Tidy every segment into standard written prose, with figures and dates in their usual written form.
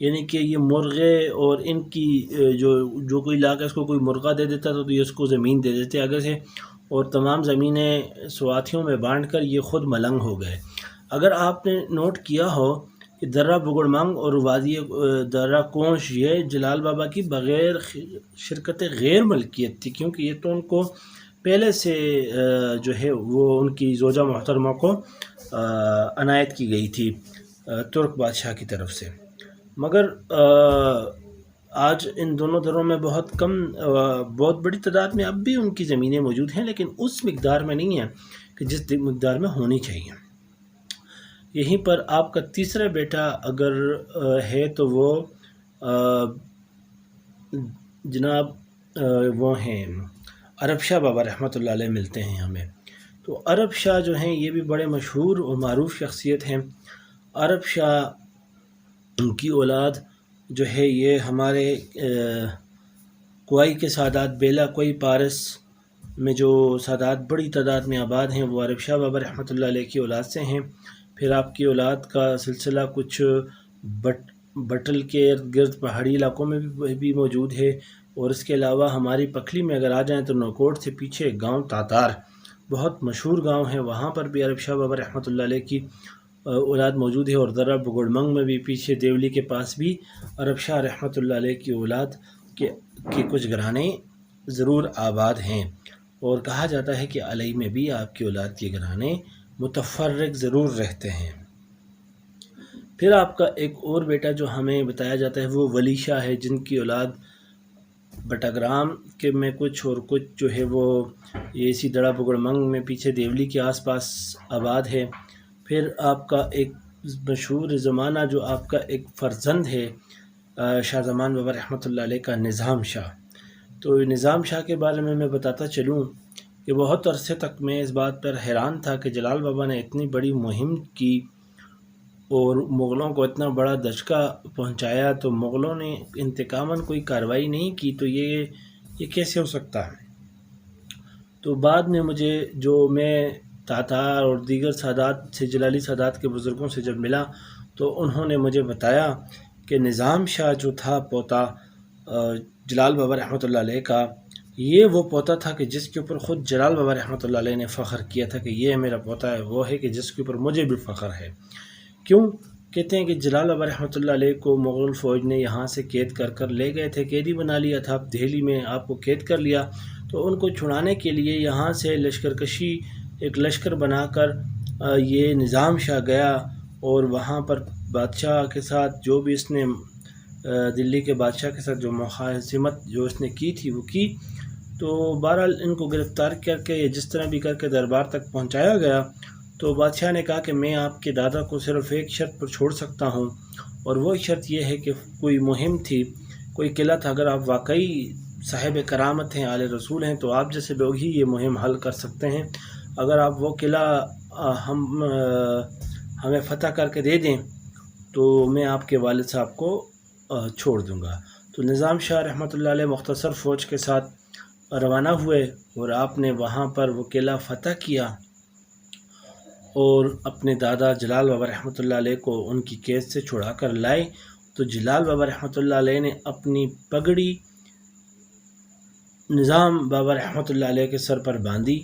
یعنی کہ یہ مرغے اور ان کی جو کوئی لا کے اس کو کوئی مرغہ دے دیتا تھا تو یہ اس کو زمین دے دیتے آگے سے، اور تمام زمینیں سواتھیوں میں بانٹ کر یہ خود ملنگ ہو گئے۔ اگر آپ نے نوٹ کیا ہو کہ درہ بگڑمنگ اور وادی درہ کونش یہ جلال بابا کی بغیر شرکت غیر ملکیت تھی، کیونکہ یہ تو ان کو پہلے سے جو ہے وہ ان کی زوجہ محترمہ کو عنایت کی گئی تھی ترک بادشاہ کی طرف سے۔ مگر آج ان دونوں دروں میں بہت کم بہت بڑی تعداد میں اب بھی ان کی زمینیں موجود ہیں، لیکن اس مقدار میں نہیں ہیں کہ جس مقدار میں ہونی چاہیے۔ یہیں پر آپ کا تیسرا بیٹا اگر ہے تو وہ جناب وہ ہیں عرب شاہ بابا رحمۃ اللہ علیہ ملتے ہیں ہمیں۔ تو عرب شاہ جو ہیں یہ بھی بڑے مشہور اور معروف شخصیت ہیں۔ عرب شاہ کی اولاد جو ہے یہ ہمارے کوئی کے سادات بیلا کوئی پارس میں جو سادات بڑی تعداد میں آباد ہیں وہ عرب شاہ بابا رحمۃ اللہ علیہ کی اولاد سے ہیں۔ پھر آپ کی اولاد کا سلسلہ کچھ بٹل کے ارد گرد پہاڑی علاقوں میں بھی موجود ہے، اور اس کے علاوہ ہماری پکھلی میں اگر آ جائیں تو نوکوٹ سے پیچھے ایک گاؤں تاتار بہت مشہور گاؤں ہے، وہاں پر بھی عرب شاہ بابا رحمۃ اللہ علیہ کی اولاد موجود ہے، اور درہ بگڑمنگ میں بھی پیچھے دیولی کے پاس بھی عرب شاہ رحمۃ اللہ علیہ کی اولاد کے کچھ گھرانے ضرور آباد ہیں، اور کہا جاتا ہے کہ علیہ میں بھی آپ کی اولاد کے گھرانے متفرق ضرور رہتے ہیں۔ پھر آپ کا ایک اور بیٹا جو ہمیں بتایا جاتا ہے وہ ولی شاہ ہے، جن کی اولاد بٹاگرام کے میں کچھ اور کچھ جو ہے وہ یہ اسی درہ بگڑمنگ میں پیچھے دیولی کے آس پاس آباد ہے۔ پھر آپ کا ایک مشہور زمانہ جو آپ کا ایک فرزند ہے شاہ زمان بابا رحمۃ اللہ علیہ کا نظام شاہ۔ تو نظام شاہ کے بارے میں بتاتا چلوں کہ بہت عرصے تک میں اس بات پر حیران تھا کہ جلال بابا نے اتنی بڑی مہم کی اور مغلوں کو اتنا بڑا دھچکا پہنچایا، تو مغلوں نے انتقاماً کوئی کارروائی نہیں کی، تو یہ کیسے ہو سکتا ہے؟ تو بعد میں مجھے جو میں تاتار اور دیگر سادات سے جلالی سادات کے بزرگوں سے جب ملا تو انہوں نے مجھے بتایا کہ نظام شاہ جو تھا پوتا جلال بابا رحمۃ اللہ علیہ کا، یہ وہ پوتا تھا کہ جس کے اوپر خود جلال بابا رحمۃ اللہ علیہ نے فخر کیا تھا کہ یہ میرا پوتا ہے، وہ ہے کہ جس کے اوپر مجھے بھی فخر ہے۔ کیوں؟ کہتے ہیں کہ جلال بابا رحمۃ اللہ علیہ کو مغل فوج نے یہاں سے قید کر لے گئے تھے، قیدی بنا لیا تھا، دہلی میں آپ کو قید کر لیا، تو ان کو چھڑانے کے لیے یہاں سے لشکر کشی ایک لشکر بنا کر یہ نظام شاہ گیا، اور وہاں پر بادشاہ کے ساتھ جو بھی اس نے دلی کے بادشاہ کے ساتھ جو مخاصمت جو اس نے کی تھی وہ کی، تو بہرحال ان کو گرفتار کر کے یا جس طرح بھی کر کے دربار تک پہنچایا گیا۔ تو بادشاہ نے کہا کہ میں آپ کے دادا کو صرف ایک شرط پر چھوڑ سکتا ہوں، اور وہ شرط یہ ہے کہ کوئی مہم تھی، کوئی قلعہ تھا، اگر آپ واقعی صاحب کرامت ہیں، آل رسول ہیں، تو آپ جیسے لوگ ہی یہ مہم حل کر سکتے ہیں۔ اگر آپ وہ قلعہ ہمیں فتح کر کے دے دیں تو میں آپ کے والد صاحب کو چھوڑ دوں گا۔ تو نظام شاہ رحمۃ اللہ علیہ مختصر فوج کے ساتھ روانہ ہوئے، اور آپ نے وہاں پر وہ قلعہ فتح کیا، اور اپنے دادا جلال بابا رحمۃ اللہ علیہ کو ان کی قید سے چھڑا کر لائے۔ تو جلال بابا رحمۃ اللہ علیہ نے اپنی پگڑی نظام بابا رحمۃ اللہ علیہ کے سر پر باندھی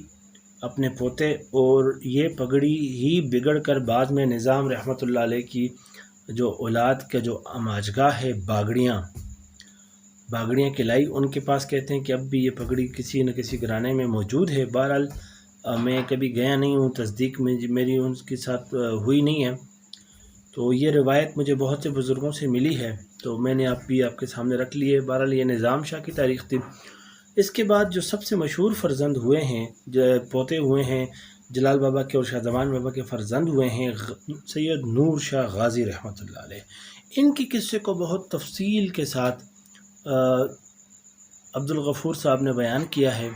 اپنے پوتے، اور یہ پگڑی ہی بگڑ کر بعد میں نظام رحمۃ اللہ علیہ کی جو اولاد کا جو اماجگاہ ہے باگڑیاں کلائی ان کے پاس، کہتے ہیں کہ اب بھی یہ پگڑی کسی نہ کسی گھرانے میں موجود ہے۔ بہرحال میں کبھی گیا نہیں ہوں، تصدیق میں میری ان کے ساتھ ہوئی نہیں ہے، تو یہ روایت مجھے بہت سے بزرگوں سے ملی ہے، تو میں نے آپ کے سامنے رکھ لی ہے۔ بہرحال یہ نظام شاہ کی تاریخ تھی۔ اس کے بعد جو سب سے مشہور فرزند ہوئے ہیں، جو پوتے ہوئے ہیں جلال بابا کے اور شاہ زمان بابا کے، فرزند ہوئے ہیں سید نور شاہ غازی رحمۃ اللہ علیہ۔ ان کے قصے کو بہت تفصیل کے ساتھ عبدالغفور صاحب نے بیان کیا ہے،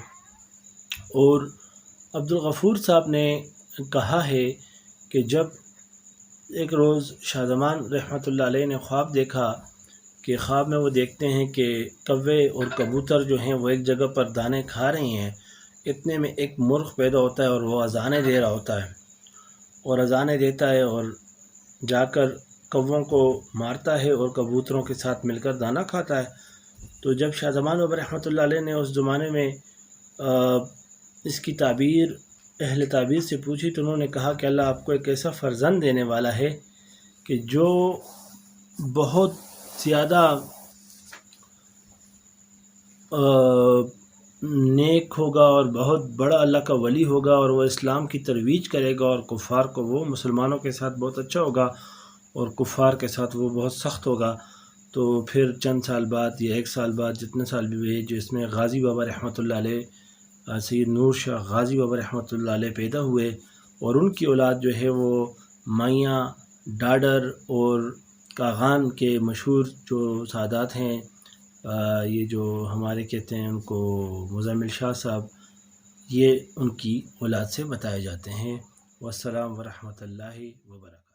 اور عبدالغفور صاحب نے کہا ہے کہ جب ایک روز شاہ زمان رحمۃ اللہ علیہ نے خواب دیکھا کہ خواب میں وہ دیکھتے ہیں کہ کوے اور کبوتر جو ہیں وہ ایک جگہ پر دانے کھا رہے ہیں، اتنے میں ایک مرغ پیدا ہوتا ہے اور وہ اذانیں دے رہا ہوتا ہے، اور اذانیں دیتا ہے اور جا کر کووں کو مارتا ہے اور کبوتروں کے ساتھ مل کر دانہ کھاتا ہے۔ تو جب شاہ زمان بابا رحمۃ اللہ علیہ نے اس زمانے میں اس کی تعبیر اہل تعبیر سے پوچھی تو انہوں نے کہا کہ اللہ آپ کو ایک ایسا فرزند دینے والا ہے کہ جو بہت زیادہ نیک ہوگا اور بہت بڑا اللہ کا ولی ہوگا، اور وہ اسلام کی ترویج کرے گا، اور کفار کو وہ مسلمانوں کے ساتھ بہت اچھا ہوگا اور کفار کے ساتھ وہ بہت سخت ہوگا۔ تو پھر چند سال بعد یا 1 سال بعد جتنے سال بھی ہوئے، جو اس میں غازی بابا رحمۃ اللہ علیہ سید نور شاہ غازی بابا رحمۃ اللہ علیہ پیدا ہوئے، اور ان کی اولاد جو ہے وہ مائیاں، ڈاڈر اور کاغان کے مشہور جو سادات ہیں، یہ جو ہمارے کہتے ہیں ان کو مزمل شاہ صاحب، یہ ان کی اولاد سے بتائے جاتے ہیں۔ والسلام ورحمۃ اللہ وبرکاتہ۔